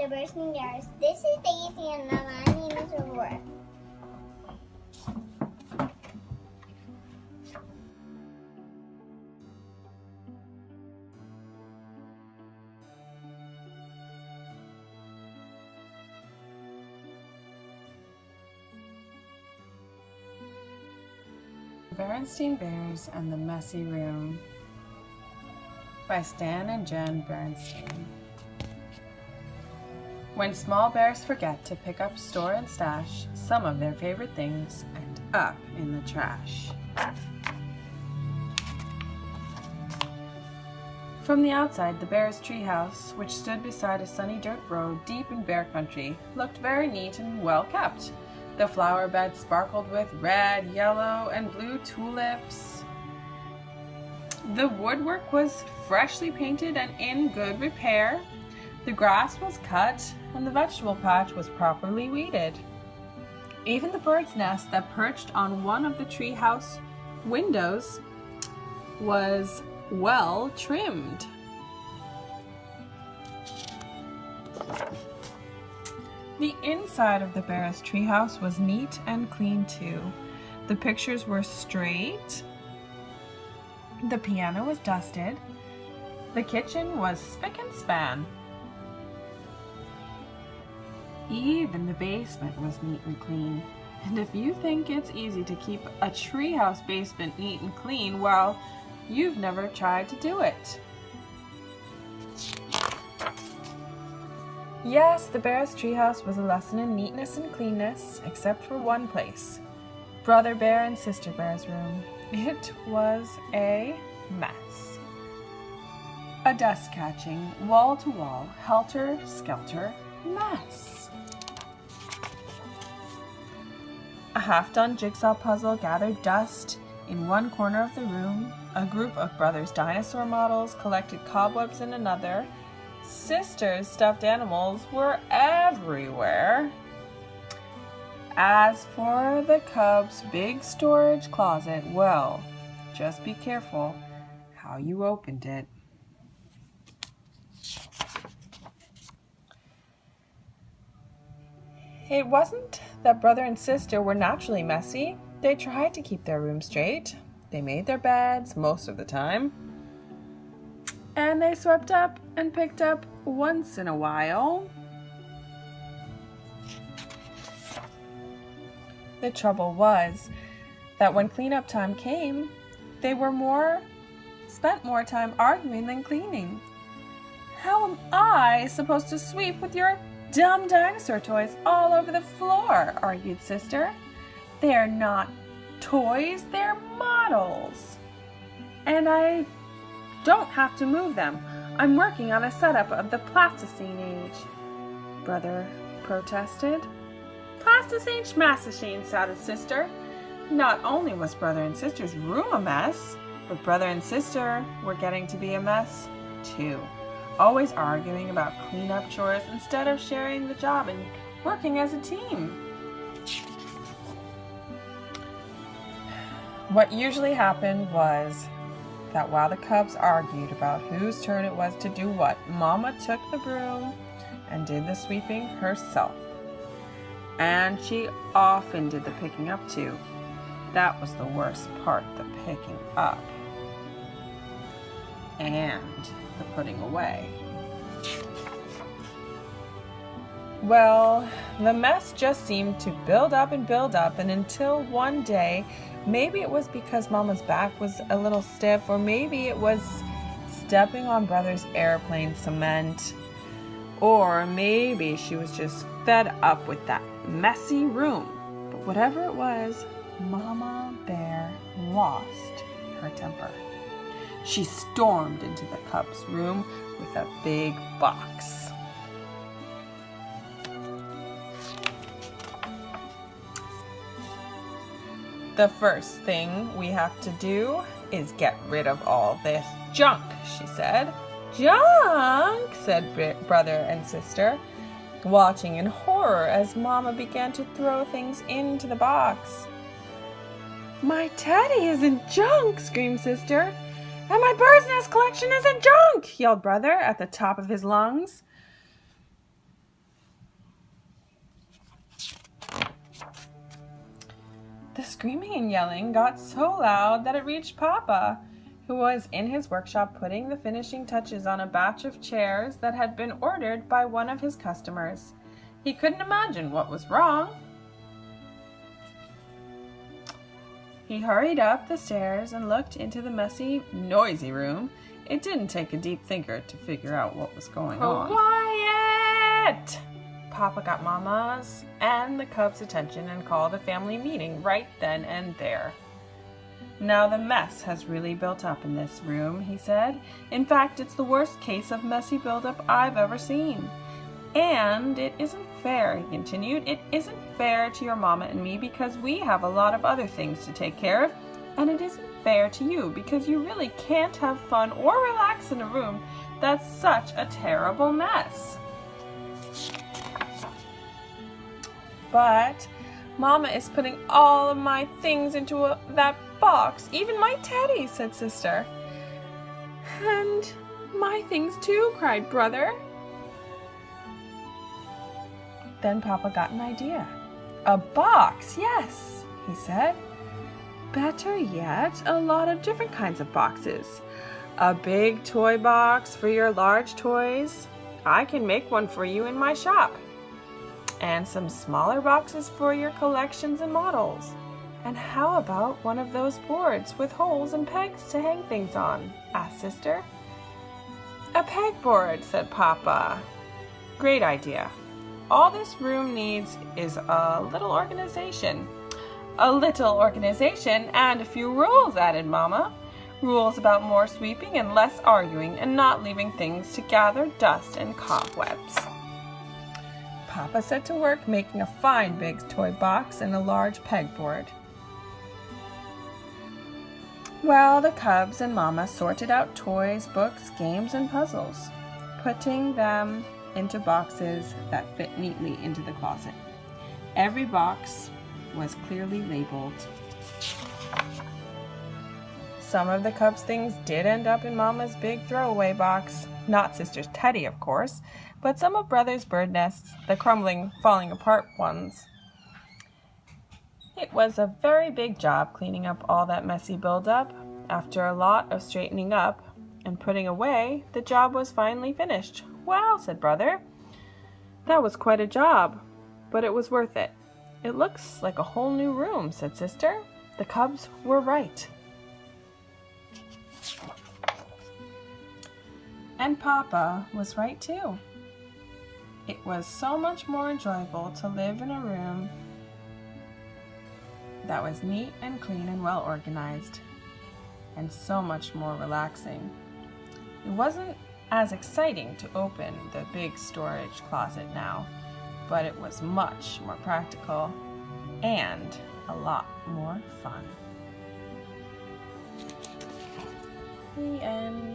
the Berenstain Bears. This is Daisy and my name is Aurora. Berenstain Bears and the Messy Room by Stan and Jan Berenstain. When small bears forget to pick up, store, and stash some of their favorite things end up in the trash. From the outside, the bear's treehouse, which stood beside a sunny dirt road deep in bear country, looked very neat and well kept. The flower bed sparkled with red, yellow, and blue tulips. The woodwork was freshly painted and in good repair. The grass was cut, and the vegetable patch was properly weeded. Even the bird's nest that perched on one of the treehouse windows was well trimmed. The inside of the bear's treehouse was neat and clean too. The pictures were straight. The piano was dusted. The kitchen was spick and span. Even the basement was neat and clean. And if you think it's easy to keep a treehouse basement neat and clean, well, you've never tried to do it. Yes, the bear's treehouse was a lesson in neatness and cleanness, except for one place. Brother Bear and Sister Bear's room. It was a mess. A dust-catching, wall-to-wall, helter-skelter mess. A half-done jigsaw puzzle gathered dust in one corner of the room. A group of brothers' dinosaur models collected cobwebs in another. Sister's stuffed animals were everywhere. As for the cub's big storage closet, well, just be careful how you opened it. It wasn't that brother and sister were naturally messy. They tried to keep their room straight. They made their beds most of the time. And they swept up and picked up once in a while. The trouble was that when cleanup time came, they spent more time arguing than cleaning. How am I supposed to sweep with your dumb dinosaur toys all over the floor? Argued Sister. They're not toys, they're models. And I don't have to move them. I'm working on a setup of the Plasticine age, Brother protested. Plasticine schmasticine, shouted Sister. Not only was Brother and Sister's room a mess, but Brother and Sister were getting to be a mess too. Always arguing about cleanup chores instead of sharing the job and working as a team. What usually happened was that while the cubs argued about whose turn it was to do what, Mama took the broom and did the sweeping herself. And she often did the picking up too. That was the worst part, the picking up. And the putting away. Well, the mess just seemed to build up, and until one day, maybe it was because Mama's back was a little stiff, or maybe it was stepping on Brother's airplane cement, or maybe she was just fed up with that messy room. But whatever it was, Mama Bear lost her temper. She stormed into the cub's room with a big box. The first thing we have to do is get rid of all this junk, she said. Junk, said Brother and Sister, watching in horror as Mama began to throw things into the box. My teddy isn't junk, screamed Sister. And my bird's nest collection isn't junk, yelled Brother at the top of his lungs. The screaming and yelling got so loud that it reached Papa, who was in his workshop putting the finishing touches on a batch of chairs that had been ordered by one of his customers. He couldn't imagine what was wrong. He hurried up the stairs and looked into the messy, noisy room. It didn't take a deep thinker to figure out what was going on. Quiet! Papa got Mama's and the Cubs' attention and called a family meeting right then and there. Now the mess has really built up in this room, he said. In fact, it's the worst case of messy buildup I've ever seen. And it isn't fair, he continued. It isn't fair to your mama and me because we have a lot of other things to take care of. And it isn't fair to you because you really can't have fun or relax in a room that's such a terrible mess. But Mama is putting all of my things into that box, even my teddy, said Sister. And my things too, cried Brother. Then Papa got an idea. A box, yes, he said. Better yet, a lot of different kinds of boxes. A big toy box for your large toys. I can make one for you in my shop. And some smaller boxes for your collections and models. And how about one of those boards with holes and pegs to hang things on? Asked Sister. A pegboard, said Papa. Great idea. All this room needs is a little organization. A little organization and a few rules, added Mama. Rules about more sweeping and less arguing and not leaving things to gather dust and cobwebs. Papa set to work making a fine big toy box and a large pegboard. Well, the Cubs and Mama sorted out toys, books, games, and puzzles, putting them into boxes that fit neatly into the closet. Every box was clearly labeled. Some of the Cubs' things did end up in Mama's big throwaway box. Not Sister's teddy, of course, but some of Brother's bird nests, the crumbling, falling apart ones. It was a very big job cleaning up all that messy buildup. After a lot of straightening up and putting away, the job was finally finished. Wow, said Brother. That was quite a job, but it was worth it. It looks like a whole new room, said Sister. The Cubs were right. And Papa was right too. It was so much more enjoyable to live in a room that was neat and clean and well organized, and so much more relaxing. It wasn't as exciting to open the big storage closet now, but it was much more practical and a lot more fun. The end.